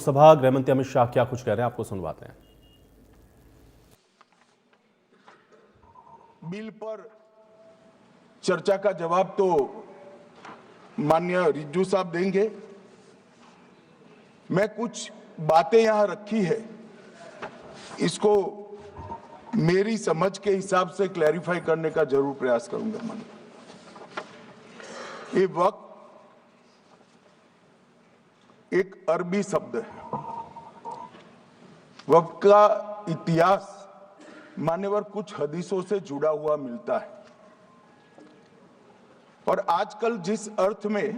सभा गृहमंत्री अमित शाह क्या कुछ कह रहे हैं, आपको सुनवाते हैं। बिल पर चर्चा का जवाब तो माननीय रिज्जू साहब देंगे। मैं कुछ बातें यहां रखी है, इसको मेरी समझ के हिसाब से क्लैरिफाई करने का जरूर प्रयास करूंगा। ये वक्त एक अरबी शब्द है। वक्त का इतिहास मान्यवर कुछ हदीसों से जुड़ा हुआ मिलता है, और आजकल जिस अर्थ में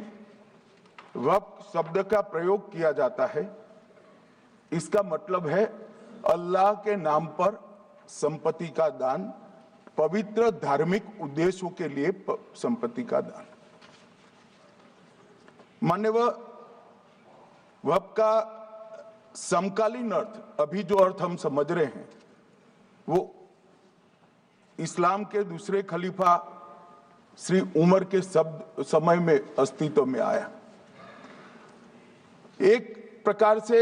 वक्त शब्द का प्रयोग किया जाता है, इसका मतलब है अल्लाह के नाम पर संपत्ति का दान, पवित्र धार्मिक उद्देश्यों के लिए संपत्ति का दान। मान्यवर वक्त का समकालीन अर्थ, अभी जो अर्थ हम समझ रहे हैं, वो इस्लाम के दूसरे खलीफा श्री उमर के समय में अस्तित्व में आया। एक प्रकार से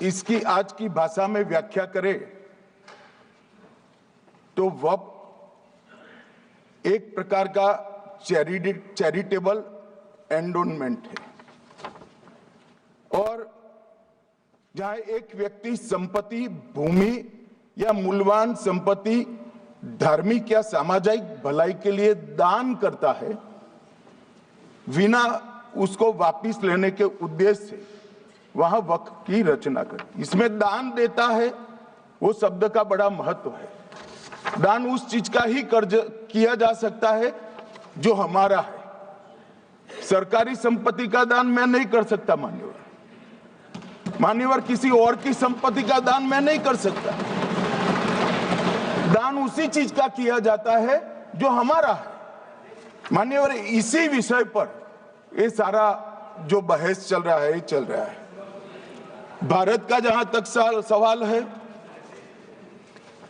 इसकी आज की भाषा में व्याख्या करें तो वक्फ एक प्रकार का चैरिटेबल एंडोनमेंट है, और जहां एक व्यक्ति संपत्ति, भूमि या मूल्यवान संपत्ति धार्मिक या सामाजिक भलाई के लिए दान करता है, बिना उसको वापस लेने के उद्देश्य से, वहां वक्फ की रचना कर। इसमें दान देता है, वो शब्द का बड़ा महत्व है। दान उस चीज का ही कर्ज किया जा सकता है जो हमारा है। सरकारी संपत्ति का दान मैं नहीं कर सकता मान्यवर, किसी और की संपत्ति का दान मैं नहीं कर सकता। दान उसी चीज का किया जाता है जो हमारा है मान्यवर। इसी विषय पर ये सारा जो बहस चल रहा है। भारत का जहां तक सवाल है,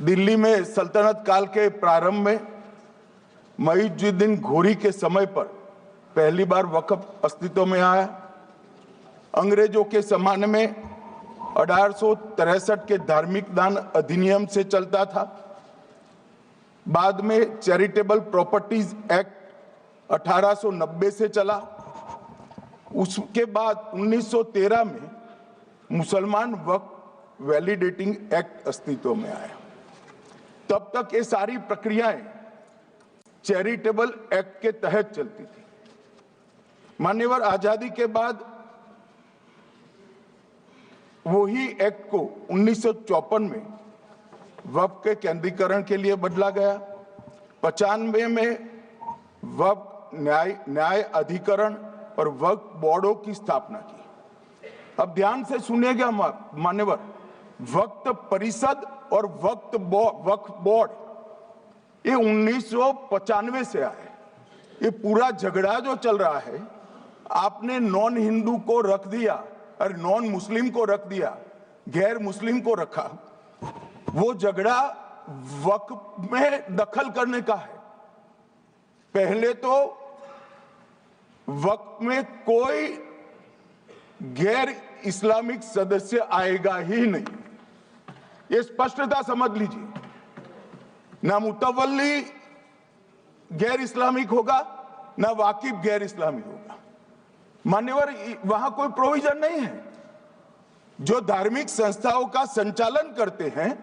दिल्ली में सल्तनत काल के प्रारंभ में मुइज़्ज़ुद्दीन घोरी के समय पर पहली बार वक्फ अस्तित्व में आया। अंग्रेजों के जमाने में 1863 के धार्मिक दान अधिनियम से चलता था। बाद में चैरिटेबल प्रॉपर्टीज एक्ट 1890 से चला। उसके बाद 1913 में मुसलमान वक्फ वैलिडेटिंग एक्ट अस्तित्व में आया। तब तक ये सारी प्रक्रियाएं चैरिटेबल एक्ट के तहत चलती थी। मान्यवर आजादी के बाद वही एक्ट को 1954 में वक्फ के केंद्रीकरण के लिए बदला गया। 95 में वक्फ न्याय अधिकरण और वक्फ बोर्डों की स्थापना की। अब ध्यान से सुनिएगा मान्यवर, वक्फ परिषद और वक्फ बोर्ड ये 1995 से आए। ये पूरा झगड़ा जो चल रहा है, आपने नॉन हिंदू को रख दिया और नॉन मुस्लिम को रख दिया, गैर मुस्लिम को रखा, वो झगड़ा वक्फ में दखल करने का है। पहले तो वक्फ में कोई गैर इस्लामिक सदस्य आएगा ही नहीं, ये स्पष्टता समझ लीजिए। ना मुतवल्ली गैर इस्लामिक होगा, ना वाकिफ गैर इस्लामी होगा। मान्यवर वहां कोई प्रोविजन नहीं है। जो धार्मिक संस्थाओं का संचालन करते हैं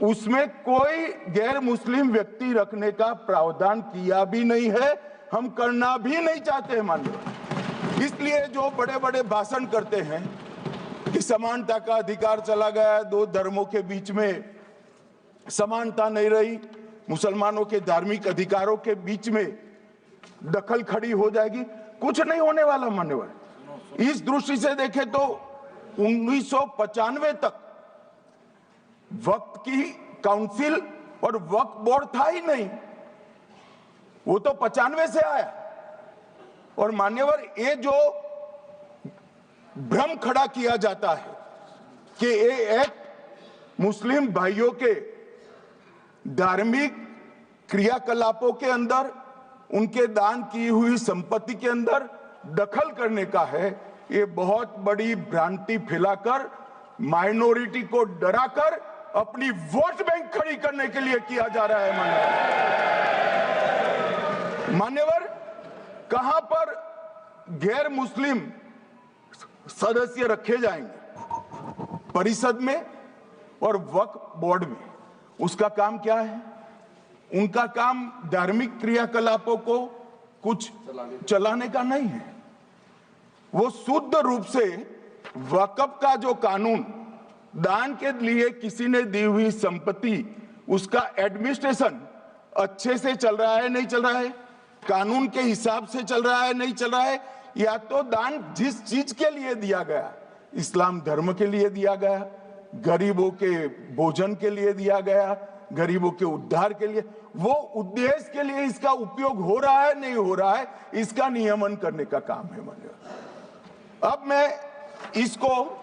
उसमें कोई गैर मुस्लिम व्यक्ति रखने का प्रावधान किया भी नहीं है, हम करना भी नहीं चाहते हैं मान्यवर। इसलिए जो बड़े बड़े भाषण करते हैं कि समानता का अधिकार चला गया, दो धर्मों के बीच में समानता नहीं रही, मुसलमानों के धार्मिक अधिकारों के बीच में दखल खड़ी हो जाएगी, कुछ नहीं होने वाला मान्यवर। इस दृष्टि से देखें तो 1995 तक वक्फ की काउंसिल और वक्फ बोर्ड था ही नहीं, वो तो 95 से आया। और मान्यवर ये जो भ्रम खड़ा किया जाता है कि ये एक्ट मुस्लिम भाइयों के धार्मिक क्रियाकलापों के अंदर, उनके दान की हुई संपत्ति के अंदर दखल करने का है, ये बहुत बड़ी भ्रांति फैलाकर माइनॉरिटी को डराकर अपनी वोट बैंक खड़ी करने के लिए किया जा रहा है। मान्यवर, कहां पर गैर मुस्लिम सदस्य रखे जाएंगे? परिषद में और वक्फ बोर्ड में। उसका काम क्या है? उनका काम धार्मिक क्रियाकलापों को कुछ चलाने का नहीं है। वो शुद्ध रूप से वक्फ का जो कानून, दान के लिए किसी ने दी हुई संपत्ति, उसका एडमिनिस्ट्रेशन अच्छे से चल रहा है नहीं चल रहा है, कानून के हिसाब से चल रहा है नहीं चल रहा है, या तो दान जिस चीज के लिए दिया गया, इस्लाम धर्म के लिए दिया गया, गरीबों के भोजन के लिए दिया गया, गरीबों के उद्धार के लिए, वो उद्देश्य के लिए इसका उपयोग हो रहा है नहीं हो रहा है, इसका नियमन करने का काम है। मान्यवर, अब मैं इसको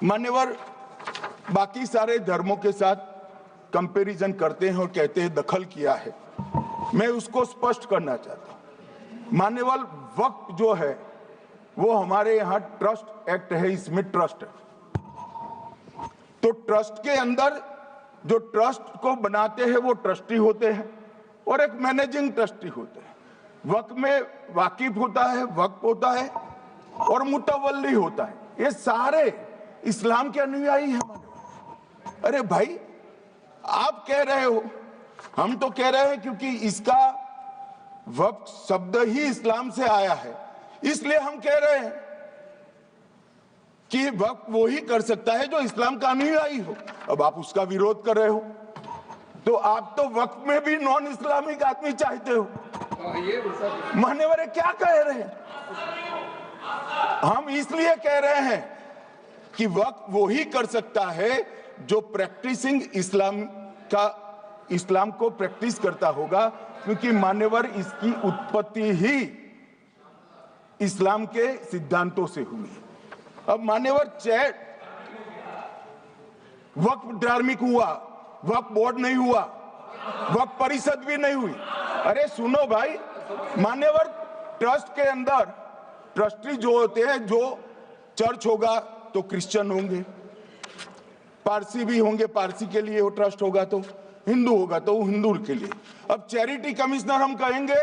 मान्यवर बाकी सारे धर्मों के साथ कंपैरिजन करते हैं और कहते हैं दखल किया है। मैं उसको स्पष्ट करना चाहता हूं। मान्यवर, वक्फ जो है वो हमारे यहां ट्रस्ट एक्ट है, इसमें ट्रस्ट है। तो ट्रस्ट के अंदर जो ट्रस्ट को बनाते हैं वो ट्रस्टी होते हैं और एक मैनेजिंग ट्रस्टी होते हैं। वक्फ में वाकिफ होता है, वक्फ होता है और मुतवल्ली होता है। ये सारे इस्लाम के अनुयायी हैं। अरे भाई, आप कह रहे हो, हम तो कह रहे हैं क्योंकि इसका वक्फ शब्द ही इस्लाम से आया है, इसलिए हम कह रहे हैं कि वक्फ वो ही कर सकता है जो इस्लाम का अनुयायी हो। अब आप उसका विरोध कर रहे हो, तो आप तो वक्फ में भी नॉन इस्लामिक आदमी चाहते हो। मान्यवर, क्या कह रहे हैं? हम इसलिए कह रहे हैं कि वक्फ वो ही कर सकता है जो प्रैक्टिसिंग इस्लाम को प्रैक्टिस करता होगा, क्योंकि मान्यवर इसकी उत्पत्ति ही इस्लाम के सिद्धांतों से हुई। अब मान्यवर, वक्फ धार्मिक हुआ, वक्फ बोर्ड नहीं हुआ, वक्फ परिषद भी नहीं हुई। अरे सुनो भाई, मान्यवर, ट्रस्ट के अंदर ट्रस्टी जो होते हैं, जो चर्च होगा तो क्रिश्चियन होंगे, पारसी भी होंगे, पारसी के लिए वो ट्रस्ट होगा, तो हिंदू होगा तो वो हिंदू के लिए। अब चैरिटी कमिश्नर हम कहेंगे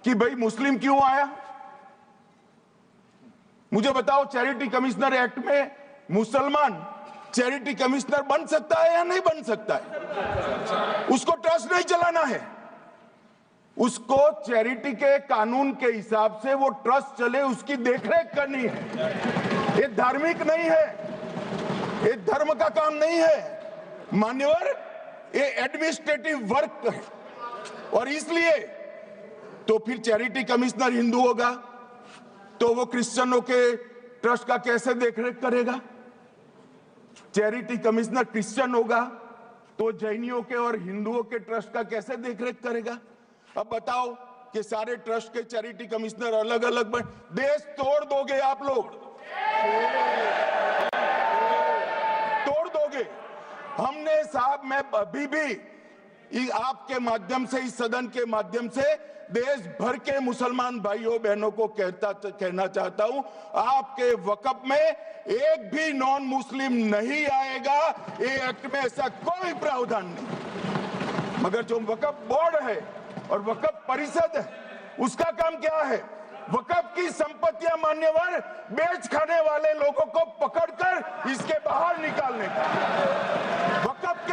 कि भाई मुस्लिम क्यों आया? मुझे बताओ, चैरिटी कमिश्नर एक्ट में मुसलमान चैरिटी कमिश्नर बन सकता है या नहीं बन सकता है? उसको ट्रस्ट नहीं चलाना है, उसको चैरिटी के कानून के हिसाब से वो ट्रस्ट चले, उसकी देखरेख करनी है। ये धार्मिक नहीं है, ये धर्म का काम नहीं है। मान्यवर, ये एडमिनिस्ट्रेटिव वर्क है, और इसलिए तो फिर चैरिटी कमिश्नर हिंदू होगा तो वो क्रिश्चियनों के ट्रस्ट का कैसे देखरेख करेगा? चैरिटी कमिश्नर क्रिश्चियन होगा तो जैनियों के और हिंदुओं के ट्रस्ट का कैसे देखरेख करेगा? अब बताओ कि सारे ट्रस्ट के चैरिटी कमिश्नर अलग अलग बन, देश तोड़ दोगे आप लोग, तोड़ दोगे। हमने साहब, मैं अभी भी आपके माध्यम से, इस सदन के माध्यम से देश भर के मुसलमान भाइयों बहनों को कहना चाहता हूं, आपके वक्फ में एक भी नॉन मुस्लिम नहीं आएगा। ये एक्ट में ऐसा कोई प्रावधान नहीं। मगर जो वक्फ बोर्ड है और वक्फ परिषद है, उसका काम क्या है? वक्फ की संपत्तियां मान्यवर बेच खाने वाले लोगों को पकड़कर इसके बाहर निकालने का। वक्फ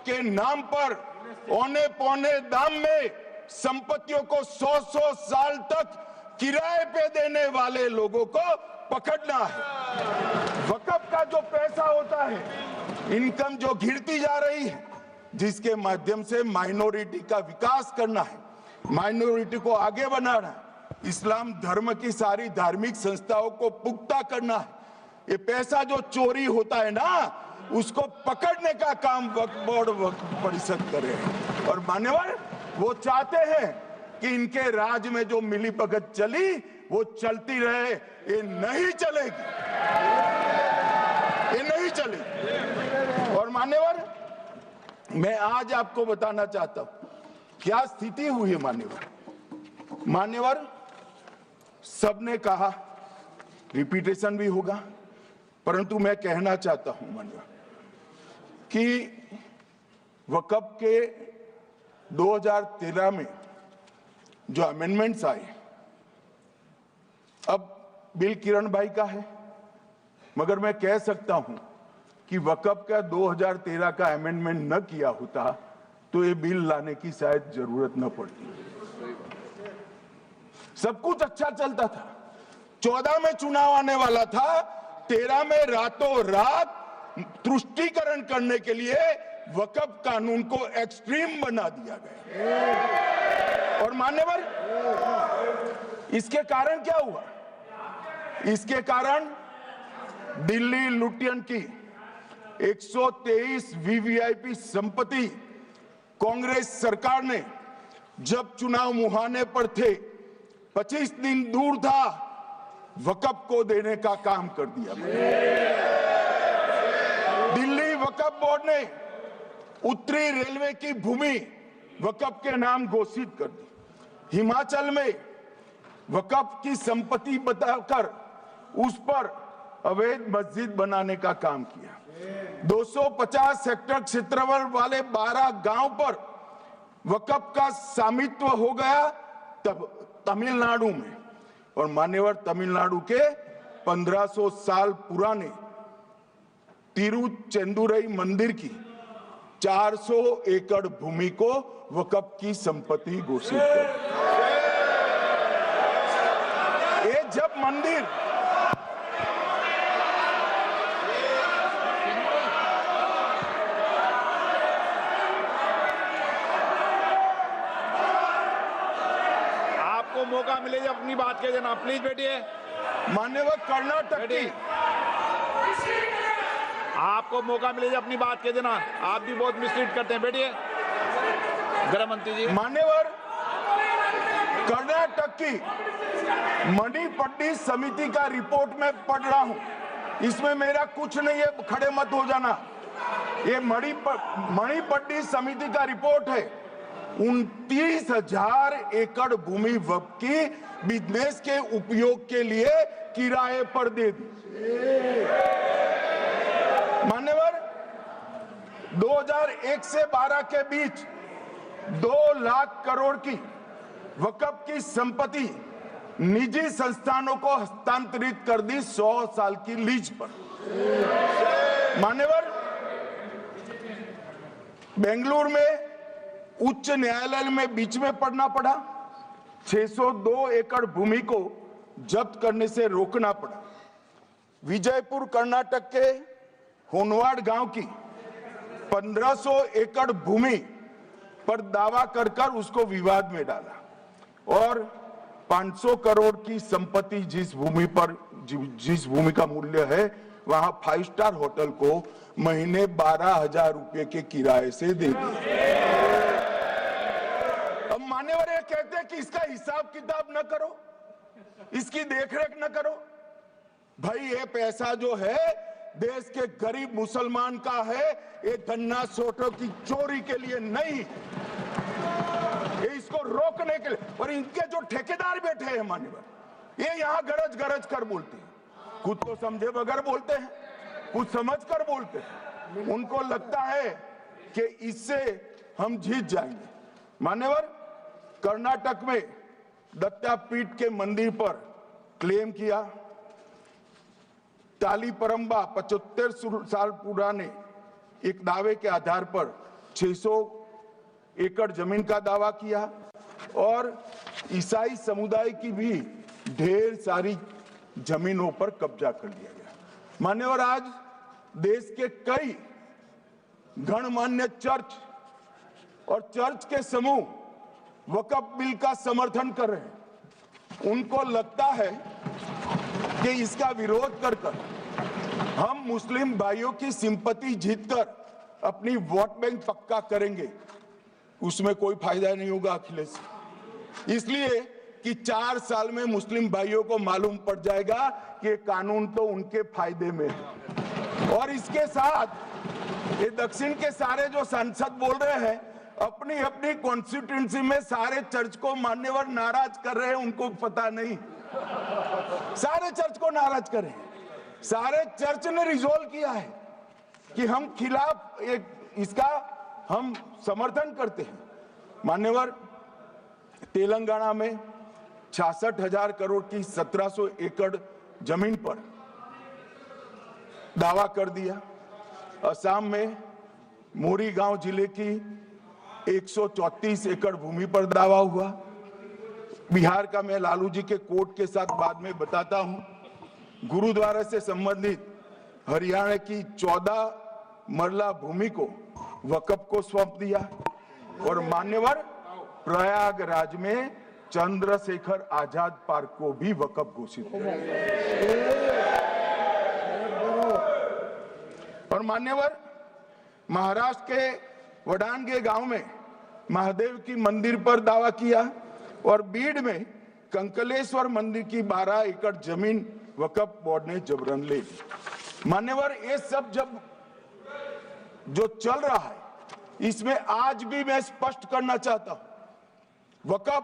के नाम पर औने पौने दाम में संपत्तियों को 100 साल तक किराए पे देने वाले लोगों को पकड़ना है। वक्फ का जो पैसा होता है, इनकम जो घिरती जा रही है, जिसके माध्यम से माइनॉरिटी का विकास करना है, माइनॉरिटी को आगे बढ़ाना है, इस्लाम धर्म की सारी धार्मिक संस्थाओं को पुख्ता करना है। ये पैसा जो चोरी होता है ना, उसको पकड़ने का काम वक्फ बोर्ड, वक्फ परिषद करे। और मान्यवर, वो चाहते हैं कि इनके राज में जो मिलीभगत चली वो चलती रहे। ये नहीं चलेगी, ये नहीं चलेगी। और मान्यवर, मैं आज आपको बताना चाहता हूं क्या स्थिति हुई है। मान्यवर, सबने कहा, रिपीटेशन भी होगा, परंतु मैं कहना चाहता हूं माननीय कि वक्फ के 2013 में जो अमेंडमेंट्स आए, अब बिल किरण भाई का है, मगर मैं कह सकता हूं कि वक्फ का 2013 का अमेंडमेंट न किया होता तो ये बिल लाने की शायद जरूरत न पड़ती। सब कुछ अच्छा चलता था, 14 में चुनाव आने वाला था, 13 में रातों रात तुष्टीकरण करने के लिए वक्फ कानून को एक्सट्रीम बना दिया गया। और मान्यवर, इसके कारण क्या हुआ? इसके कारण दिल्ली लुटियन की 123 वीवीआईपी संपत्ति कांग्रेस सरकार ने जब चुनाव मुहाने पर थे, 25 दिन दूर था, वक्फ को देने का काम कर दिया। दिल्ली वक्फ बोर्ड ने उत्तरी रेलवे की भूमि वक्फ के नाम घोषित कर दी। हिमाचल में वक्फ की संपत्ति बताकर उस पर अवैध मस्जिद बनाने का काम किया। 250 हेक्टेयर क्षेत्रफल वाले 12 गांव पर वक्फ का स्वामित्व हो गया तब तमिलनाडु में। और मान्यवर, तमिलनाडु के 1500 साल पुराने तिरुचेंदुरई मंदिर की 400 एकड़ भूमि को वक्फ की संपत्ति घोषित कर। ये जब मंदिर मौका मिले जब अपनी बात कह देना, प्लीज बैठिए। मान्यवर, कर्नाटक की आपको मौका मिले जब अपनी बात कह देना, आप भी बहुत मिसलीड करते हैं। बैठिए गृह मंत्री जी। मान्यवर, कर्नाटक की मणिपट्टी समिति का रिपोर्ट में पढ़ रहा हूं, इसमें मेरा कुछ नहीं है, खड़े मत हो जाना। ये मणिपट्टी समिति का रिपोर्ट है। 29,000 एकड़ भूमि वक्फ की बिजनेस के उपयोग के लिए किराए पर दे दी। मान्यवर, 2001 से 12 के बीच 2 लाख करोड़ की वक्फ की संपत्ति निजी संस्थानों को हस्तांतरित कर दी 100 साल की लीज पर। मान्यवर, बेंगलुरु में उच्च न्यायालय में बीच में पढ़ना पड़ा, 602 एकड़ भूमि को जब्त करने से रोकना पड़ा। विजयपुर कर्नाटक के होनवाड़ गांव की 1500 एकड़ भूमि पर दावा कर उसको विवाद में डाला और 500 करोड़ की संपत्ति जिस भूमि का मूल्य है वहां 5 स्टार होटल को महीने 12,000 रुपए के किराए से दे दिया। अब मान्यवर ये कहते हैं कि इसका हिसाब किताब न करो, इसकी देखरेख न करो। भाई, ये पैसा जो है देश के गरीब मुसलमान का है, ये गन्ना सोटों की चोरी के लिए नहीं, ये इसको रोकने के लिए। और इनके जो ठेकेदार बैठे हैं मान्यवर, ये यहाँ गरज गरज कर बोलते हैं, खुद तो समझे बगैर बोलते हैं, कुछ समझ कर बोलते हैं। उनको लगता है कि इससे हम जीत जाएंगे। मान्यवर, कर्नाटक में दत्तापीठ के मंदिर पर क्लेम किया, तालीपरंबा 75 साल पुराने एक दावे के आधार पर 600 एकड़ जमीन का दावा किया और ईसाई समुदाय की भी ढेर सारी जमीनों पर कब्जा कर लिया गया। मान्यवर, आज देश के कई गणमान्य चर्च और चर्च के समूह वक्फ बिल का समर्थन कर रहे हैं। उनको लगता है कि इसका विरोध कर हम मुस्लिम भाइयों की सिंपैथी जीतकर अपनी वोट बैंक पक्का करेंगे, उसमें कोई फायदा नहीं होगा अखिलेश। इसलिए कि 4 साल में मुस्लिम भाइयों को मालूम पड़ जाएगा कि कानून तो उनके फायदे में है। और इसके साथ ये दक्षिण के सारे जो सांसद बोल रहे हैं, अपनी अपनी कॉन्स्टिट्यूएंसी में सारे चर्च को मान्यवर नाराज कर रहे हैं, उनको पता नहीं सारे चर्च को नाराज करें। सारे चर्च ने रिजोल्व किया है कि हम खिलाफ इसका हम समर्थन करते हैं। मान्यवर, तेलंगाना में 66,000 करोड़ की 1700 एकड़ जमीन पर दावा कर दिया। असम में मोरीगांव जिले की 134 एकड़ भूमि पर दावा हुआ। बिहार का मैं लालू जी के कोर्ट के साथ बाद में बताता हूं। गुरुद्वारा से संबंधित हरियाणा की 14 मरला भूमि को वक्फ को सौंप दिया। और मान्यवर, प्रयागराज में चंद्रशेखर आजाद पार्क को भी वक्फ घोषित किया। और मान्यवर, महाराष्ट्र के वडानगे गांव में महादेव की मंदिर पर दावा किया। और बीड में कंकलेश्वर मंदिर की 12 एकड़ जमीन वक्फ बोर्ड ने जबरन ले ली। मान्यवर, ये सब जब जो चल रहा है, इसमें आज भी मैं स्पष्ट करना चाहता हूं, वक्फ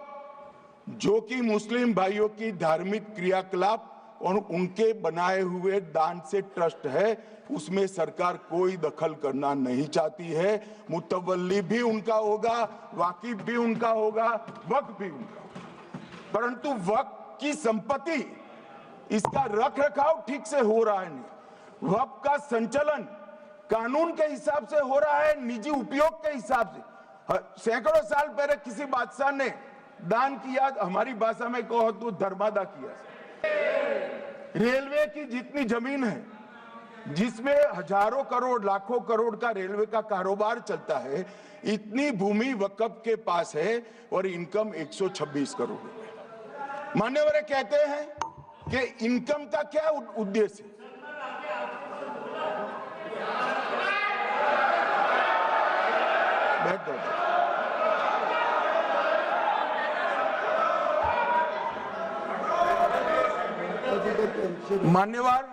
जो कि मुस्लिम भाइयों की धार्मिक क्रियाकलाप और उनके बनाए हुए दान से ट्रस्ट है, उसमें सरकार कोई दखल करना नहीं चाहती है। मुतवल्ली भी उनका होगा, वाकिफ भी उनका होगा, वक्फ भी उनका होगा। परंतु वक्फ की संपत्ति, इसका रख रखाव ठीक से हो रहा है नहीं। वक्फ का संचालन कानून के हिसाब से हो रहा है, निजी उपयोग के हिसाब से। सैकड़ों साल पहले किसी बादशाह ने दान किया, हमारी भाषा में कहो तो धर्मादा किया। रेलवे की जितनी जमीन है, जिसमें हजारों करोड़ लाखों करोड़ का रेलवे का कारोबार चलता है, इतनी भूमि वक्फ के पास है और इनकम 126 करोड़ है। मान्यवर कहते हैं कि इनकम का क्या उद्देश्य है? मान्यवर,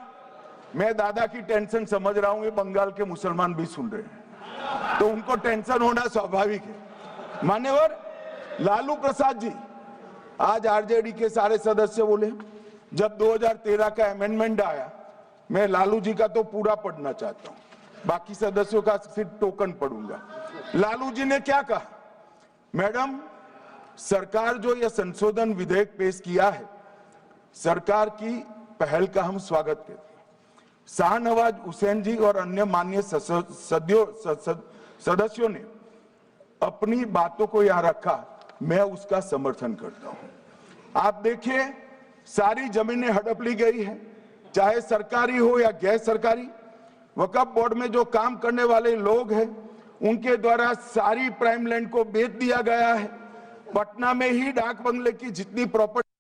मैं दादा की टेंशन समझ रहा हूं, ये बंगाल के मुसलमान भी सुन रहे हैं, तो उनको टेंशन होना स्वाभाविक है। मान्यवर, लालू प्रसाद जी, आज आरजेडी के सारे सदस्य बोले, जब 2013 का अमेंडमेंट आया, मैं लालू जी का तो पूरा पढ़ना चाहता हूं, बाकी सदस्यों का सिर्फ टोकन पढ़ूंगा। लालू जी ने क्या कहा? मैडम, सरकार जो यह संशोधन विधेयक पेश किया है, सरकार की पहल का हम स्वागत करते हैं। शाहनवाज हुसैन जी और अन्य माननीय सदस्यों ने अपनी बातों को यहां रखा, मैं उसका समर्थन करता हूं। आप देखिए, सारी जमीनें हड़प ली गई है, चाहे सरकारी हो या गैर सरकारी। वक्फ बोर्ड में जो काम करने वाले लोग हैं, उनके द्वारा सारी प्राइम लैंड को बेच दिया गया है। पटना में ही डाक बंगले की जितनी प्रॉपर्टी,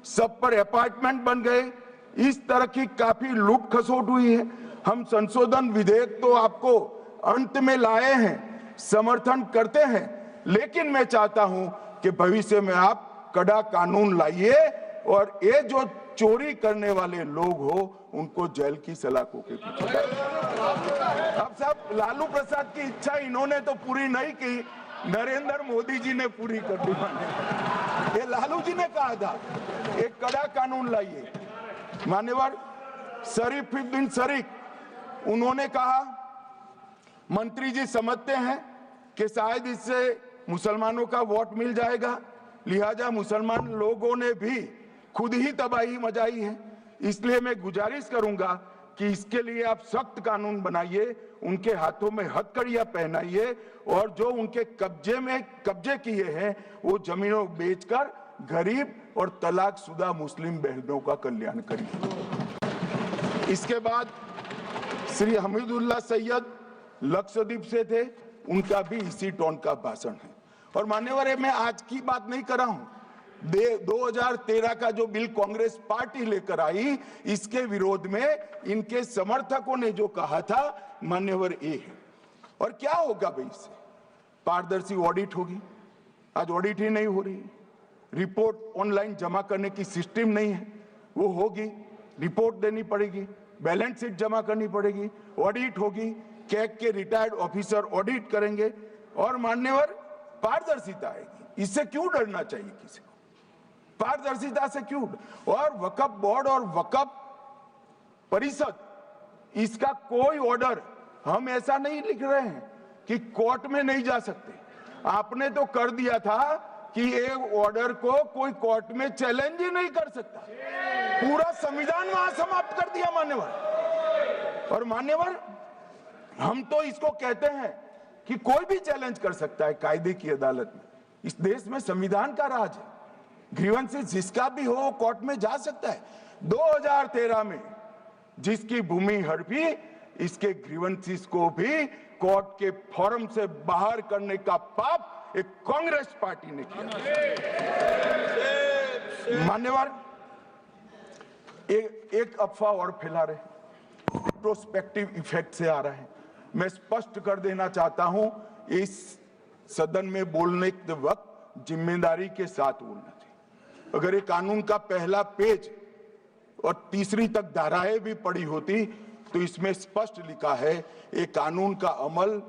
सब पर अपार्टमेंट बन गए। इस तरह की काफी लूट खसोट हुई है। हम संशोधन विधेयक तो आपको अंत में लाए हैं, समर्थन करते हैं, लेकिन मैं चाहता हूं कि भविष्य में आप कड़ा कानून लाइए और ये जो चोरी करने वाले लोग हो, उनको जेल की सलाखों के पीछे डालिए। अब साहब, लालू प्रसाद की इच्छा इन्होंने तो पूरी नहीं की, नरेंद्र मोदी जी ने पूरी कर दी। ये लालू जी ने कहा था, एक कड़ा कानून लाइए। मान्यवर शरीफुद्दीन शरीफ, उन्होंने कहा, मंत्री जी समझते हैं कि शायद इससे मुसलमानों का वोट मिल जाएगा, लिहाजा मुसलमान लोगों ने भी खुद ही तबाही मचाई है, इसलिए मैं गुजारिश करूंगा कि इसके लिए आप सख्त कानून बनाइए, उनके हाथों में हथकड़ियां पहनाइए और जो उनके कब्जे किए हैं, वो जमीनों बेचकर गरीब और तलाकशुदा मुस्लिम बहनों का कल्याण करिए। इसके बाद श्री हमीदुल्लाह सैयद लक्षद्वीप से थे, उनका भी इसी टोन का भाषण है। और मान्यवर, मैं आज की बात नहीं कर रहा हूं, 2013 का जो बिल कांग्रेस पार्टी लेकर आई, इसके विरोध में इनके समर्थकों ने जो कहा था, मान्यवर ये है। और क्या होगा भाई इससे? पारदर्शी ऑडिट होगी, आज ऑडिट ही नहीं हो रही। रिपोर्ट ऑनलाइन जमा करने की सिस्टम नहीं है, वो होगी, रिपोर्ट देनी पड़ेगी, बैलेंस शीट जमा करनी पड़ेगी, ऑडिट होगी, कैग के रिटायर्ड ऑफिसर ऑडिट करेंगे और मान्यवर पारदर्शिता आएगी। इससे क्यों डरना चाहिए किसी को? पारदर्शिता से क्यों? और वक्फ बोर्ड और वक्फ परिषद, इसका कोई ऑर्डर हम ऐसा नहीं लिख रहे हैं कि कोर्ट में नहीं जा सकते। आपने तो कर दिया था कि एक ऑर्डर को कोई कोर्ट में चैलेंज ही नहीं कर सकता। पूरा संविधान वहां समाप्त कर दिया मान्यवर। और मान्यवर, हम तो इसको कहते हैं कि कोई भी चैलेंज कर सकता है कायदे की अदालत में। इस देश में संविधान का राज है। ग्रीवेंसेस जिसका भी हो कोर्ट में जा सकता है। 2013 में जिसकी भूमि हड़पी, इसके ग्रीवेंसेस को भी कोर्ट के फोरम से बाहर करने का पाप एक कांग्रेस पार्टी ने किया। मान्यवर, एक अफवाह और फैला रहे, प्रोस्पेक्टिव इफेक्ट से आ रहा है। मैं स्पष्ट कर देना चाहता हूं, इस सदन में बोलने के वक्त जिम्मेदारी के साथ बोलना चाहिए। अगर ये कानून का पहला पेज और तीसरी तक धाराएं भी पड़ी होती तो इसमें स्पष्ट लिखा है, ये कानून का अमल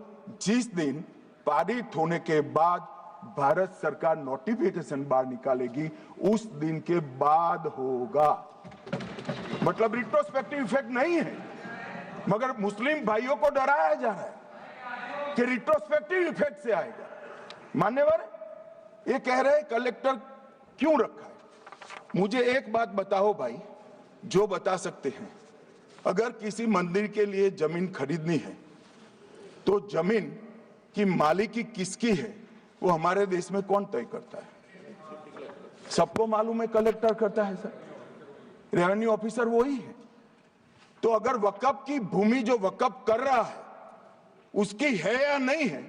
जिस दिन पारित होने के बाद भारत सरकार नोटिफिकेशन बाहर निकालेगी उस दिन के बाद होगा। मतलब रिट्रोस्पेक्टिव इफेक्ट नहीं है, मगर मुस्लिम भाइयों को डराया जा रहा है कि रिट्रोस्पेक्टिव इफेक्ट से आएगा। मान्यवर, ये कह रहे कलेक्टर क्यों रखा है? मुझे एक बात बताओ भाई, जो बता सकते हैं। अगर किसी मंदिर के लिए जमीन खरीदनी है तो जमीन की मालिकी किसकी है वो हमारे देश में कौन तय करता है? सबको मालूम है, कलेक्टर करता है सर, रेवेन्यू ऑफिसर वही है। तो अगर वक्फ की भूमि जो वक्फ कर रहा है उसकी है या नहीं है,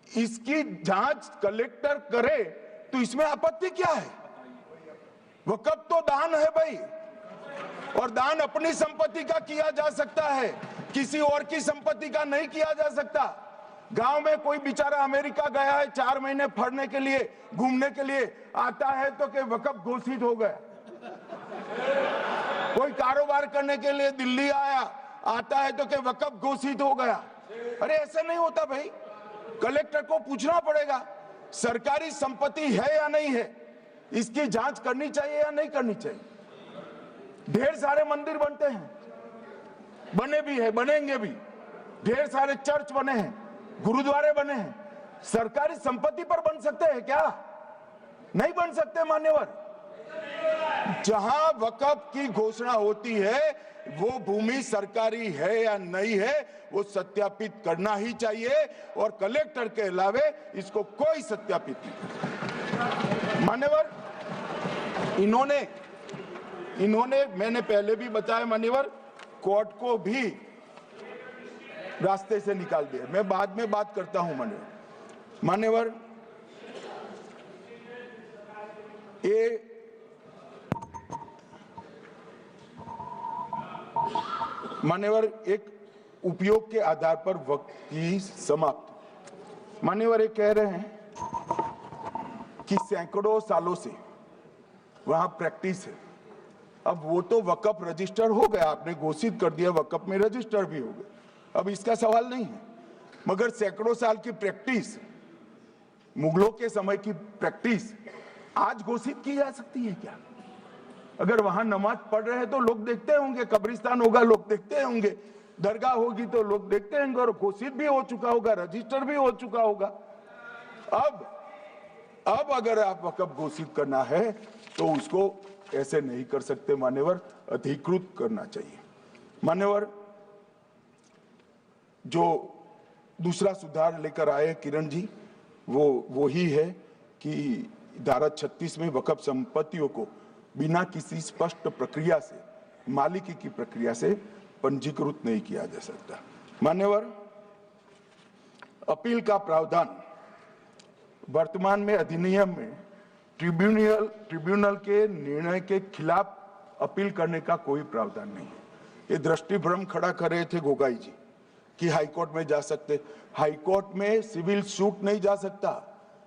इसकी जांच कलेक्टर करे तो इसमें आपत्ति क्या है? वक्फ तो दान है भाई, और दान अपनी संपत्ति का किया जा सकता है, किसी और की संपत्ति का नहीं किया जा सकता। गांव में कोई बेचारा अमेरिका गया है 4 महीने पढ़ने के लिए, घूमने के लिए आता है तो कि वक्फ घोषित हो गया। कोई कारोबार करने के लिए दिल्ली आता है तो कि वक्फ घोषित हो गया। अरे ऐसा नहीं होता भाई, कलेक्टर को पूछना पड़ेगा सरकारी संपत्ति है या नहीं है, इसकी जांच करनी चाहिए या नहीं करनी चाहिए। ढेर सारे मंदिर बनते हैं, बने भी है, बनेंगे भी। ढेर सारे चर्च बने हैं, गुरुद्वारे बने हैं, सरकारी संपत्ति पर बन सकते हैं क्या? नहीं बन सकते मान्यवर। जहां वक्फ की घोषणा होती है वो भूमि सरकारी है या नहीं है वो सत्यापित करना ही चाहिए, और कलेक्टर के अलावे इसको कोई सत्यापित नहीं। मान्यवर, इन्होंने मैंने पहले भी बताया मान्यवर, कोर्ट को भी रास्ते से निकाल दिया। मैं बाद में बात करता हूं मान्यवर, ये मान्यवर एक उपयोग के आधार पर वक्त की समाप्ति। मान्यवर ये कह रहे हैं कि सैकड़ों सालों से वहां प्रैक्टिस है। अब वो तो वक्फ रजिस्टर हो गया, आपने घोषित कर दिया, वक्फ में रजिस्टर भी हो गया, अब इसका सवाल नहीं है। मगर सैकड़ों साल की प्रैक्टिस, मुगलों के समय की प्रैक्टिस आज घोषित की जा सकती है क्या? अगर वहां नमाज पढ़ रहे हैं तो लोग देखते होंगे, कब्रिस्तान होगा लोग देखते होंगे, दरगाह होगी तो लोग देखते होंगे, और घोषित भी हो चुका होगा, रजिस्टर भी हो चुका होगा। अब अगर आप वक्फ घोषित करना है तो उसको ऐसे नहीं कर सकते मान्यवर, अधिकृत करना चाहिए। मान्यवर, जो दूसरा सुधार लेकर आए किरण जी, वो ही है कि धारा 36 में वक्फ संपत्तियों को बिना किसी स्पष्ट प्रक्रिया से, मालिकी की प्रक्रिया से पंजीकृत नहीं किया जा सकता। मान्यवर, अपील का प्रावधान वर्तमान में अधिनियम में ट्रिब्यूनल के निर्णय के खिलाफ अपील करने का कोई प्रावधान नहीं है। ये दृष्टिभ्रम खड़ा कर रहे थे गोगाई जी कि हाईकोर्ट में जा सकते। हाईकोर्ट में सिविल सूट नहीं जा सकता,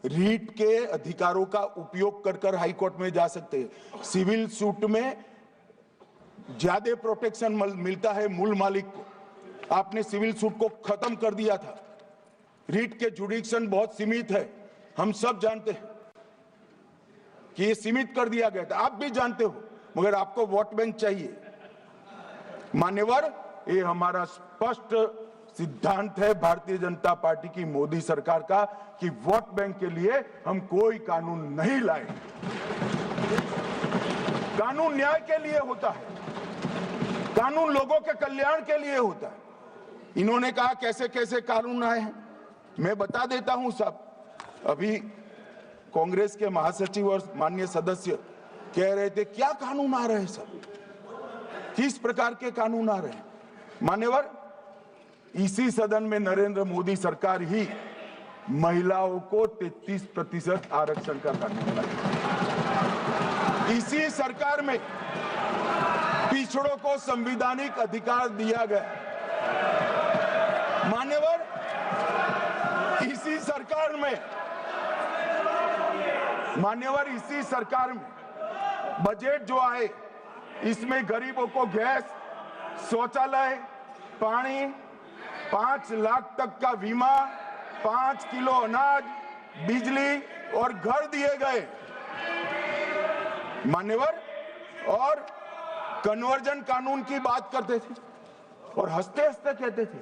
रीट के अधिकारों का उपयोग कर हाईकोर्ट में जा सकते हैं। सिविल सूट में ज्यादा प्रोटेक्शन मिलता है मूल मालिक को। आपने सिविल सूट को खत्म कर दिया था। रीट के जुडिक्शन बहुत सीमित है, हम सब जानते हैं। कि ये सीमित कर दिया गया था, आप भी जानते हो, मगर आपको वोट बैंक चाहिए। मान्यवर, ये हमारा स्पष्ट सिद्धांत है भारतीय जनता पार्टी की, मोदी सरकार का, कि वोट बैंक के लिए हम कोई कानून नहीं लाए। कानून न्याय के लिए होता है, कानून लोगों के कल्याण के लिए होता है। इन्होंने कहा कैसे कैसे कानून आए हैं, मैं बता देता हूं सब। अभी कांग्रेस के महासचिव और माननीय सदस्य कह रहे थे क्या कानून आ रहे हैं, सब किस प्रकार के कानून आ रहे हैं। मान्यवर, इसी सदन में नरेंद्र मोदी सरकार ही महिलाओं को 33% आरक्षण का कानून लाई। इसी सरकार में पिछड़ों को संवैधानिक अधिकार दिया गया। मान्यवर, इसी सरकार में बजट जो आए, इसमें गरीबों को गैस, शौचालय, पानी, 5 लाख तक का बीमा, 5 किलो अनाज, बिजली और घर दिए गए। मान्यवर, और कन्वर्जन कानून की बात करते थे और हंसते हंसते कहते थे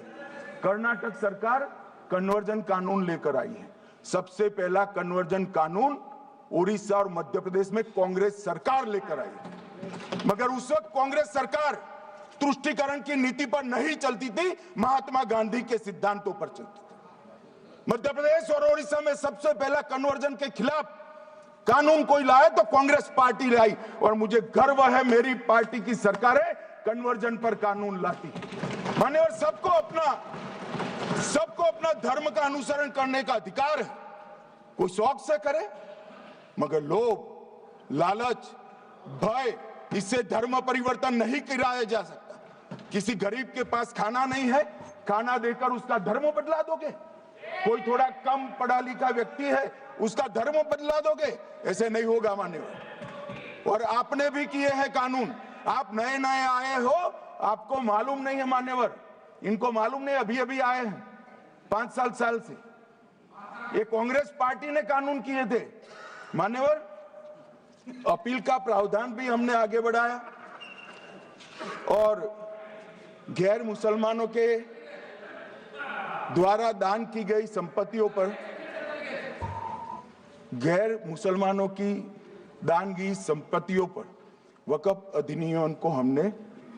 कर्नाटक सरकार कन्वर्जन कानून लेकर आई है। सबसे पहला कन्वर्जन कानून उड़ीसा और मध्य प्रदेश में कांग्रेस सरकार लेकर आई है, मगर उस वक्त कांग्रेस सरकार तुष्टीकरण की नीति पर नहीं चलती थी, महात्मा गांधी के सिद्धांतों पर चलती थी। मध्य प्रदेश और उड़ीसा में सबसे पहला कन्वर्जन के खिलाफ कानून कोई लाए तो कांग्रेस पार्टी लाई, और मुझे गर्व है मेरी पार्टी की सरकारें कन्वर्जन पर कानून लाती। मान्यवर, सबको अपना धर्म का अनुसरण करने का अधिकार है, कोई शौक से करे, मगर लोभ, लालच, भय, इससे धर्म परिवर्तन नहीं कराया जा सकता। किसी गरीब के पास खाना नहीं है, खाना देकर उसका धर्म बदला दोगे? कोई थोड़ा कम पढ़ा लिखा व्यक्ति है, उसका धर्म बदला दोगे? ऐसे नहीं होगा मान्यवर। और आपने भी किए हैं कानून, आप नए नए आए हो, आपको मालूम नहीं है मान्यवर, इनको मालूम नहीं, अभी अभी आए हैं 5 साल से। ये कांग्रेस पार्टी ने कानून किए थे मान्यवर। अपील का प्रावधान भी हमने आगे बढ़ाया, और गैर मुसलमानों के द्वारा दान की गई संपत्तियों पर, गैर मुसलमानों की दान की संपत्तियों पर वक्फ अधिनियम को हमने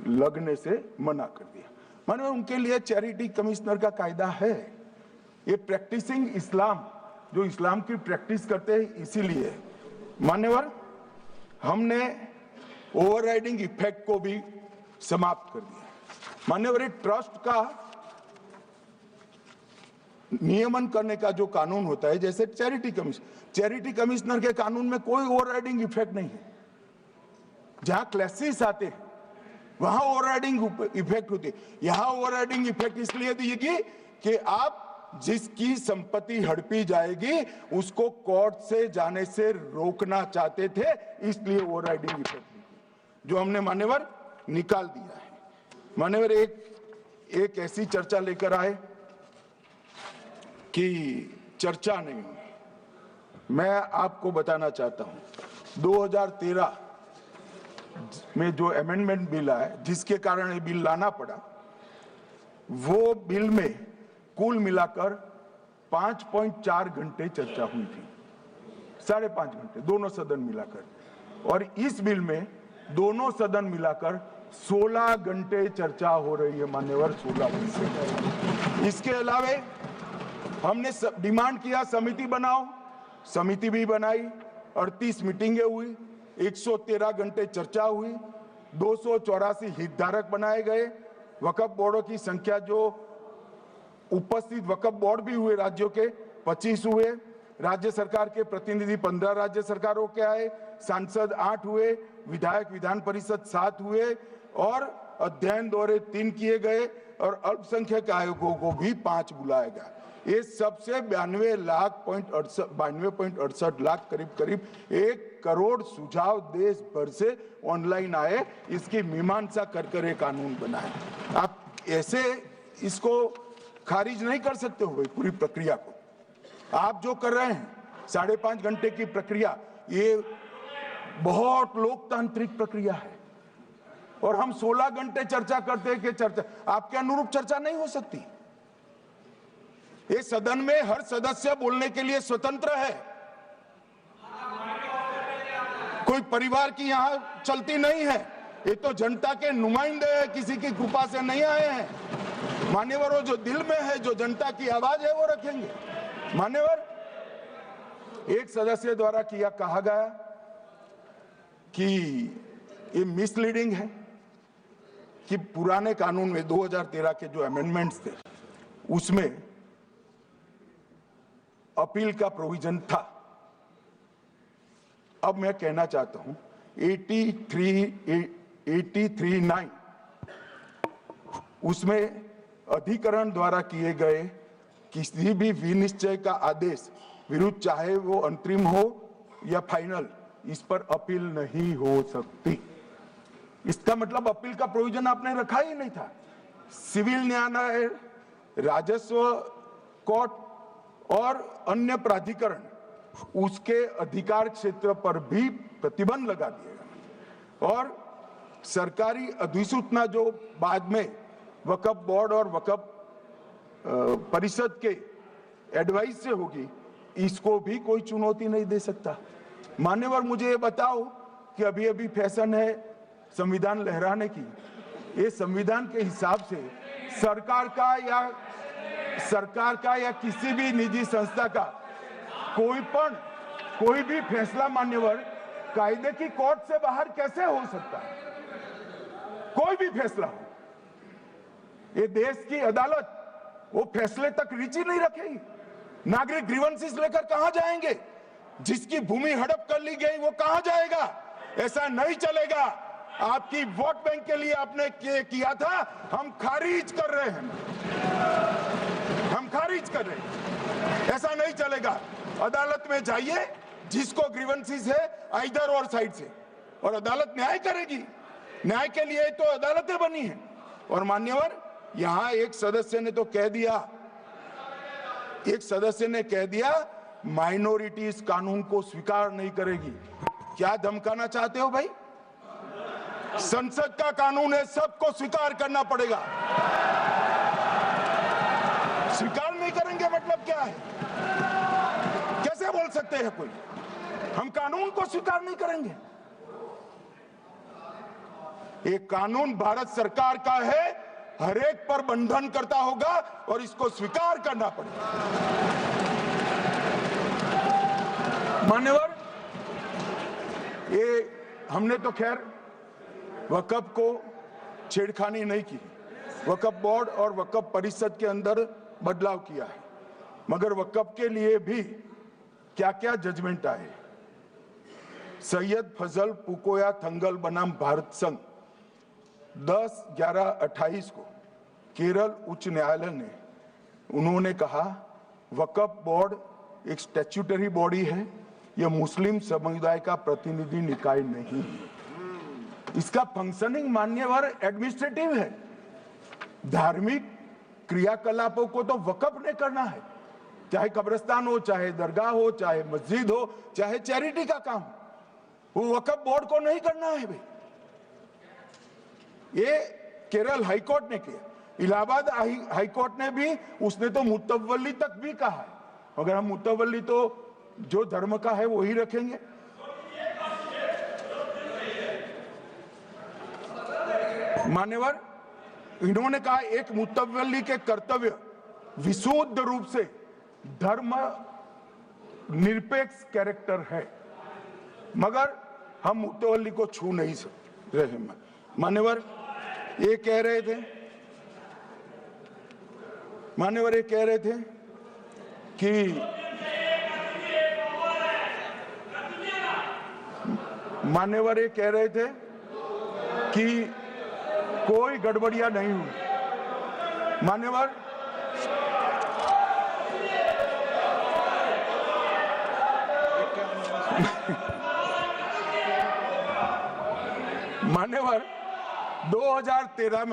लगने से मना कर दिया। मानो उनके लिए चैरिटी कमिश्नर का कायदा है। ये प्रैक्टिसिंग इस्लाम, जो इस्लाम की प्रैक्टिस करते हैं, इसीलिए मान्यवर हमने ओवरराइडिंग इफेक्ट को भी समाप्त कर दिया। मान्यवर, एक ट्रस्ट का नियमन करने का जो कानून होता है, जैसे चैरिटी कमिश्नर के कानून में कोई ओवरराइडिंग इफेक्ट नहीं है। जहां क्लासेस आते हैं वहां ओवरराइडिंग इफेक्ट होती है। यहां ओवरराइडिंग इफेक्ट इसलिए देगी कि आप जिसकी संपत्ति हड़पी जाएगी उसको कोर्ट से जाने से रोकना चाहते थे, इसलिए ओवरराइडिंग इफेक्ट जो हमने मान्यवर निकाल दिया है। मान्यवर, एक ऐसी चर्चा लेकर आए कि चर्चा नहीं हुई। मैं आपको बताना चाहता हूं 2013 में जो अमेंडमेंट बिल आया, जिसके कारण ये बिल लाना पड़ा, वो बिल में कुल मिलाकर 5.4 घंटे चर्चा हुई थी, 5.5 घंटे दोनों सदन मिलाकर। और इस बिल में दोनों सदन मिलाकर 16 घंटे चर्चा हो रही है मान्यवर, 16 घंटे। इसके अलावे हमने डिमांड किया समिति बनाओ, समिति भी बनाई, 38 मीटिंगें हुई, 113 घंटे चर्चा हुई, 284 हितधारक बनाए गए। वक्फ बोर्डों की संख्या, जो उपस्थित वक्फ बोर्ड भी हुए राज्यों के 25 हुए, राज्य सरकार के प्रतिनिधि 15 राज्य सरकारों के आए, सांसद 8 हुए, विधायक विधान परिषद 7 हुए, और अध्ययन दौरे 3 किए गए, और अल्पसंख्यक आयोगों को भी 5 बुलाया गया। ये सबसे 92.68 लाख, करीब 1 करोड़ सुझाव देश भर से ऑनलाइन आए। इसकी मीमांसा कर एक कानून बना है। आप ऐसे इसको खारिज नहीं कर सकते हो भाई, पूरी प्रक्रिया को। आप जो कर रहे हैं 5.5 घंटे की प्रक्रिया, ये बहुत लोकतांत्रिक प्रक्रिया है और हम 16 घंटे चर्चा करते हैं कि चर्चा आपके अनुरूप चर्चा नहीं हो सकती। ये सदन में हर सदस्य बोलने के लिए स्वतंत्र है, कोई परिवार की यहां चलती नहीं है। ये तो जनता के नुमाइंदे हैं, किसी की कृपा से नहीं आए हैं। मान्यवर, वो जो दिल में है, जो जनता की आवाज है, वो रखेंगे। मान्यवर, एक सदस्य द्वारा कहा गया कि ये मिसलीडिंग है कि पुराने कानून में 2013 के जो अमेंडमेंट्स थे उसमें अपील का प्रोविजन था। अब मैं कहना चाहता हूं 83(9) उसमें अधिकरण द्वारा किए गए किसी भी विनिश्चय का आदेश विरुद्ध, चाहे वो अंतरिम हो या फाइनल, इस पर अपील नहीं हो सकती। इसका मतलब अपील का प्रोविजन आपने रखा ही नहीं था। सिविल न्यायालय, राजस्व कोर्ट और अन्य प्राधिकरण, उसके अधिकार क्षेत्र पर भी प्रतिबंध लगा दिया और सरकारी अधिसूचना जो बाद में वक्फ बोर्ड और वक्फ परिषद के एडवाइस से होगी, इसको भी कोई चुनौती नहीं दे सकता। मान्यवर, मुझे ये बताओ कि अभी अभी फैशन है संविधान लहराने की। ये संविधान के हिसाब से सरकार का या किसी भी निजी संस्था का कोई भी फैसला मान्यवर कायदे की कोर्ट से बाहर कैसे हो सकता है? कोई भी फैसला हो, ये देश की अदालत वो फैसले तक रुचि नहीं रखेगी। नागरिक ग्रीवेंसेस लेकर कहां जाएंगे? जिसकी भूमि हड़प कर ली गई वो कहां जाएगा? ऐसा नहीं चलेगा। आपकी वोट बैंक के लिए आपने किया था, हम खारिज कर रहे हैं, हम खारिज कर रहे हैं। ऐसा नहीं चलेगा। अदालत में जाइए, जिसको ग्रीवेंसेस है इधर और साइड से, और अदालत न्याय करेगी। न्याय के लिए तो अदालतें बनी हैं। और मान्यवर, यहां एक सदस्य ने तो कह दिया माइनॉरिटी इस कानून को स्वीकार नहीं करेगी। क्या धमकाना चाहते हो भाई? संसद का कानून है, सबको स्वीकार करना पड़ेगा। स्वीकार नहीं करेंगे मतलब क्या है? कैसे बोल सकते हैं कोई हम कानून को स्वीकार नहीं करेंगे? ये कानून भारत सरकार का है, हर एक पर बंधन करता होगा और इसको स्वीकार करना पड़ेगा। मान्यवर, ये हमने तो खैर वक्फ को छेड़खानी नहीं की। वक्फ बोर्ड और वक्फ परिषद के अंदर बदलाव किया है, मगर वक्फ के लिए भी क्या क्या जजमेंट आए। सैयद फजल पुकोया थंगल बनाम भारत संघ 10/11/28 को केरल उच्च न्यायालय ने उन्होंने कहा वक्फ बोर्ड एक स्टैट्यूटरी बॉडी है, यह मुस्लिम समुदाय का प्रतिनिधि निकाय नहीं है। इसका फंक्शनिंग मान्यवर एडमिनिस्ट्रेटिव है। धार्मिक क्रियाकलापों को तो वक्फ ने करना है, चाहे कब्रिस्तान हो, चाहे दरगाह हो, चाहे मस्जिद हो, चाहे चैरिटी का काम, वो वक्फ बोर्ड को नहीं करना है भाई। ये केरल हाईकोर्ट ने किया। इलाहाबाद हाईकोर्ट ने भी, उसने तो मुतवल्ली तक भी कहा है। अगर हम मुतवल्ली तो जो धर्म का है वही रखेंगे। मान्यवर, इन्होंने कहा एक मुतवल्ली के कर्तव्य विशुद्ध रूप से धर्म निरपेक्ष कैरेक्टर है, मगर हम मुतवल्ली को छू नहीं सकते रहे। मान्यवर ये कह रहे थे कि मान्यवर ये कह रहे थे कि कोई गड़बड़ियां नहीं हुई। मान्यवर, मान्यवर 2013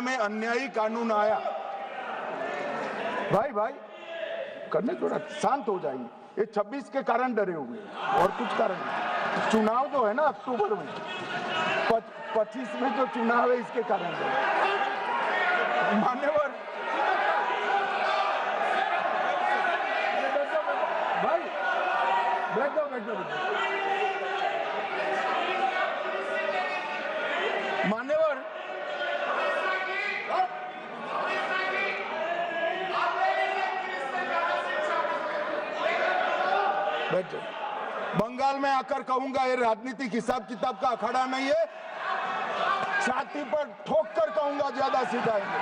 में अन्यायी कानून आया। भाई करने, थोड़ा शांत हो जाइए। ये 26 के कारण डरे हुए हैं और कुछ कारण नहीं। चुनाव जो है ना अक्टूबर में 25 में जो चुनाव है इसके कारण डरे। मान्यवर भाई बैठ जाओ मान्यवर बैठ जाओ। बंगाल में आकर कहूंगा ये राजनीतिक हिसाब किताब का अखाड़ा नहीं है, छाती पर ठोक कर कहूंगा ज्यादा सिखाएंगे।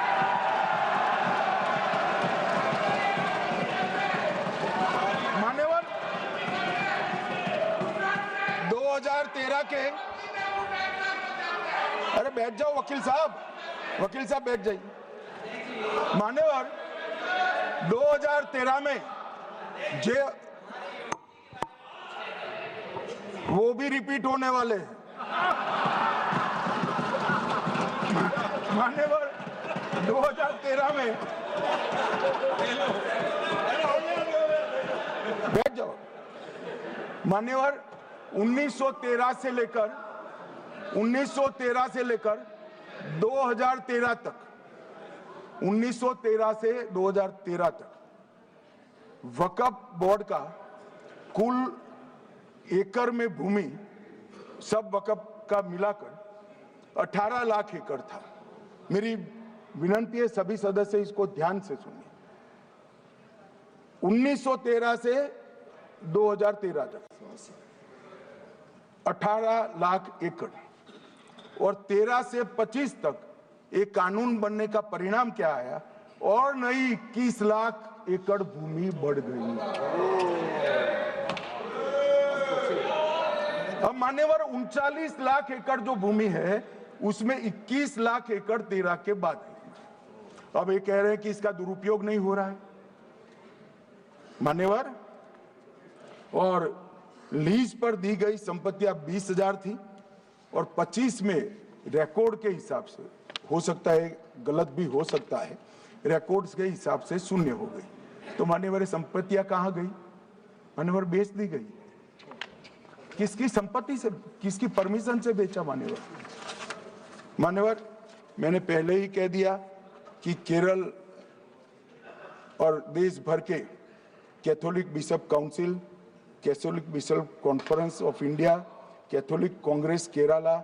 मान्यवर 2013 के, अरे बैठ जाओ वकील साहब बैठ जाइए। मान्यवर 2013 में जे वो भी रिपीट होने वाले हैं। मान्यवर 2013 में बैठ जाओ। मान्यवर 1913 से लेकर 2013 तक 1913 से 2013 तक वक्फ बोर्ड का कुल एकड़ में भूमि सब वक्फ का मिलाकर 18 लाख एकड़ था। मेरी विनंती है सभी सदस्य इसको ध्यान से सुनिए। 1913 से 2013 तक 18 लाख एकड़ और 13 से 25 तक एक कानून बनने का परिणाम क्या आया और नई 21 लाख एकड़ भूमि बढ़ गई। अब मान्यवर 39 लाख एकड़ जो भूमि है उसमें 21 लाख एकड़ 13 के बाद है। अब ये कह रहे हैं कि इसका दुरुपयोग नहीं हो रहा है मान्यवर। और लीज पर दी गई संपत्तियां 20,000 थी और 25 में रिकॉर्ड के हिसाब से, हो सकता है गलत भी हो सकता है, रिकॉर्ड्स के हिसाब से शून्य हो गई। तो मान्यवर संपत्तियां कहां गई? मान्यवर बेच दी गई। किसकी संपत्ति से, किसकी परमिशन से बेचा? मान्यवर मैंने पहले ही कह दिया कि केरल और देश भर के Catholic bishop council, Catholic bishop conference of India, Catholic Congress Kerala,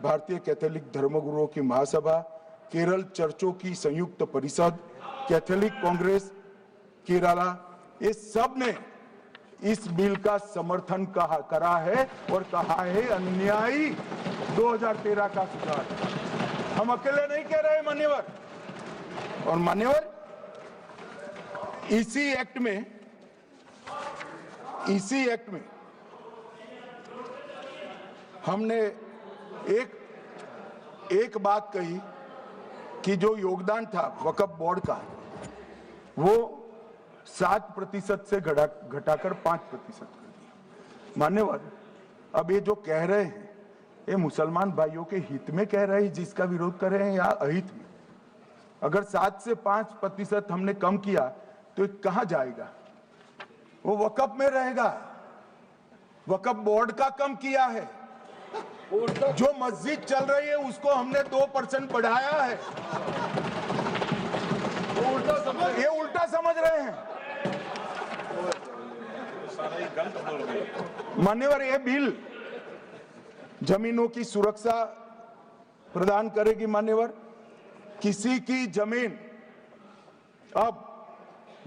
भारतीय कैथोलिक धर्मगुरुओं की महासभा, केरल चर्चों की संयुक्त परिषद, कैथोलिक कांग्रेस केरला, ये सब ने इस बिल का समर्थन करा है और कहा है अन्यायी 2013 का सुधार। हम अकेले नहीं कह रहे मान्यवर। और मान्यवर इसी एक्ट में हमने एक बात कही कि जो योगदान था वक्फ बोर्ड का वो 7% से घटाकर 5% कर दिया। मान्यवर अब ये जो कह रहे हैं ये मुसलमान भाइयों के हित में कह रहे हैं जिसका विरोध कर रहे हैं या अहित में? अगर 7 से 5% हमने कम किया तो ये कहां जाएगा? वो वक्फ में रहेगा। वक्फ बोर्ड का कम किया है। जो मस्जिद चल रही है उसको हमने 2% बढ़ाया है। ये उल्टा समझ रहे हैं मान्यवर। ये बिल जमीनों की सुरक्षा प्रदान करेगी मान्यवर। किसी की जमीन अब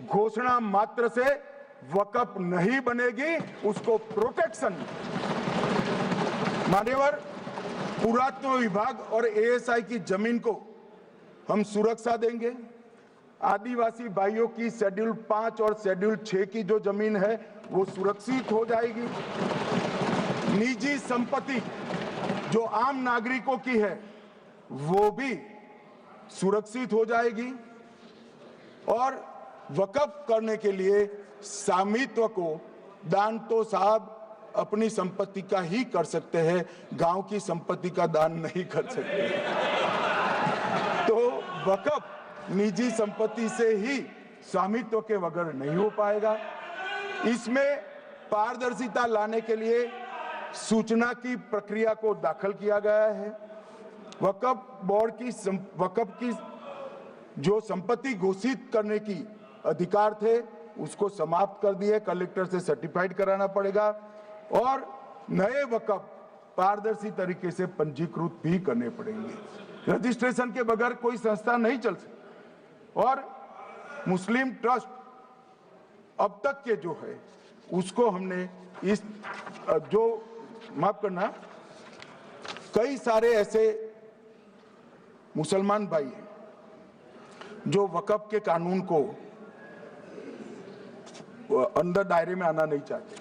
घोषणा मात्र से वक्फ नहीं बनेगी, उसको प्रोटेक्शन मान्यवर। पुरातत्व विभाग और एएसआई की जमीन को हम सुरक्षा देंगे। आदिवासी भाइयों की शेड्यूल 5 और शेड्यूल 6 की जो जमीन है वो सुरक्षित हो जाएगी। निजी संपत्ति जो आम नागरिकों की है वो भी सुरक्षित हो जाएगी। और वक्फ करने के लिए स्वामित्व को दान तो साहब अपनी संपत्ति का ही कर सकते हैं, गांव की संपत्ति का दान नहीं कर सकते। तो वक्फ निजी संपत्ति से ही स्वामित्व के बगैर नहीं हो पाएगा। इसमें पारदर्शिता लाने के लिए सूचना की प्रक्रिया को दाखिल किया गया है। वक्फ बोर्ड की वक्फ की जो संपत्ति घोषित करने की अधिकार थे उसको समाप्त कर दिए, कलेक्टर से सर्टिफाइड कराना पड़ेगा और नए वक्फ पारदर्शी तरीके से पंजीकृत भी करने पड़ेंगे। रजिस्ट्रेशन के बगैर कोई संस्था नहीं चल सकती। और मुस्लिम ट्रस्ट अब तक के जो है उसको हमने इस जो माफ करना, कई सारे ऐसे मुसलमान भाई हैं जो वक्फ के कानून को अंदर दायरे में आना नहीं चाहते।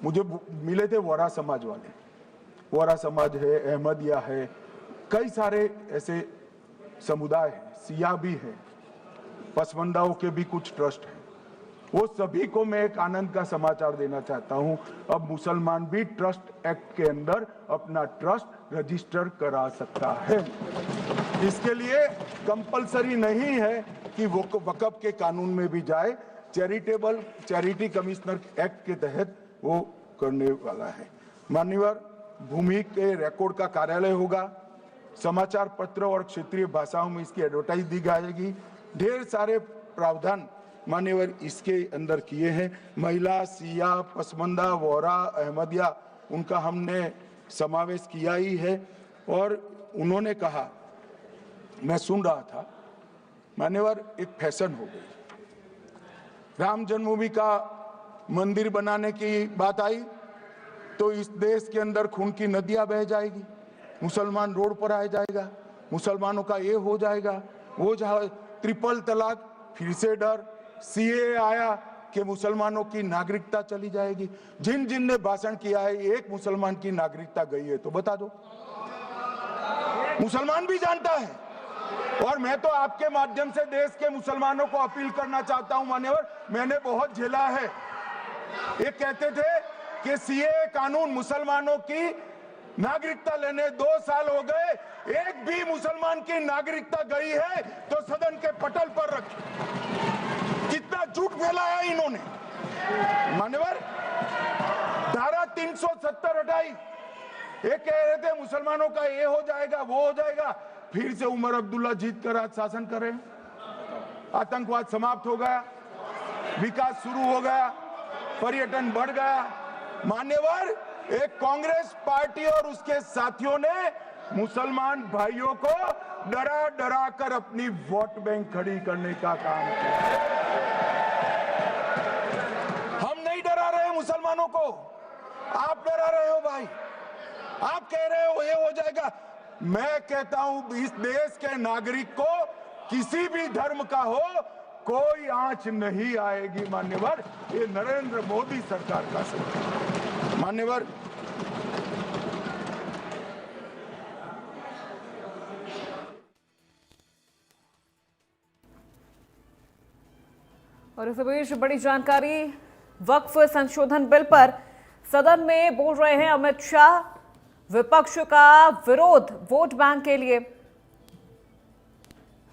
मुझे मिले थे वोरा समाज वाले, वोरा समाज है, अहमदिया है, कई सारे ऐसे समुदाय हैं, सिया भी है, पसमंदाओं के भी कुछ ट्रस्ट हैं। वो सभी को मैं एक आनंद का समाचार देना चाहता हूं, अब मुसलमान भी ट्रस्ट एक्ट के अंदर अपना ट्रस्ट रजिस्टर करा सकता है। इसके लिए कंपलसरी नहीं है कि वो वक्फ के कानून में भी जाए, चैरिटी कमिश्नर एक्ट के तहत वो करने वाला है। मान्यवर, भूमि के रिकॉर्ड का कार्यालय होगा, समाचार पत्र और क्षेत्रीय भाषाओं में इसकी एडवर्टाइज दी जाएगी। ढेर सारे प्रावधान मान्यवर इसके अंदर किए हैं। महिला, सिया, पसमंदा, वोरा, अहमदिया, उनका हमने समावेश किया ही है। और उन्होंने कहा, मैं सुन रहा था, मान्यवर एक फैशन हो गई, राम जन्मभूमि का मंदिर बनाने की बात आई तो इस देश के अंदर खून की नदियां बह जाएगी, मुसलमान रोड पर आ जाएगा, मुसलमानों का ये हो जाएगा, वो जहां ट्रिपल तलाक, फिर से डर, सीए आया कि मुसलमानों की नागरिकता चली जाएगी। जिन जिन ने भाषण किया है, एक मुसलमान की नागरिकता गई है तो बता दो। मुसलमान भी जानता है। और मैं तो आपके माध्यम से देश के मुसलमानों को अपील करना चाहता हूं, मान्यवर, मैंने बहुत झेला है। ये कहते थे कि सीए कानून मुसलमानों की नागरिकता लेने 2 साल हो गए, एक भी मुसलमान की नागरिकता गई है तो सदन के पटल पर रखी। कितना झूठ फैलाया इन्होंने। मान्यवर, धारा 370 हटाई, ये कह रहे थे मुसलमानों का ये हो जाएगा, वो हो जाएगा, फिर से उमर अब्दुल्ला जीत कर आज शासन करे। आतंकवाद समाप्त हो गया, विकास शुरू हो गया, पर्यटन बढ़ गया। मान्यवर, एक कांग्रेस पार्टी और उसके साथियों ने मुसलमान भाइयों को डरा डरा कर अपनी वोट बैंक खड़ी करने का काम किया। हम नहीं डरा रहे मुसलमानों को, आप डरा रहे हो भाई। आप कह रहे हो ये हो जाएगा। मैं कहता हूं इस देश के नागरिक को किसी भी धर्म का हो कोई आंच नहीं आएगी। मान्यवर, ये नरेंद्र मोदी सरकार का सरकार। मान्यवर, और इस बीच बड़ी जानकारी, वक्फ संशोधन बिल पर सदन में बोल रहे हैं अमित शाह। विपक्ष का विरोध वोट बैंक के लिए।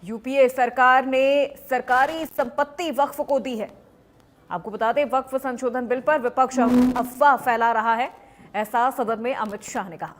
यूपीए सरकार ने सरकारी संपत्ति वक्फ को दी है। आपको बता दें, वक्फ संशोधन बिल पर विपक्ष अफवाह फैला रहा है, ऐसा सदन में अमित शाह ने कहा।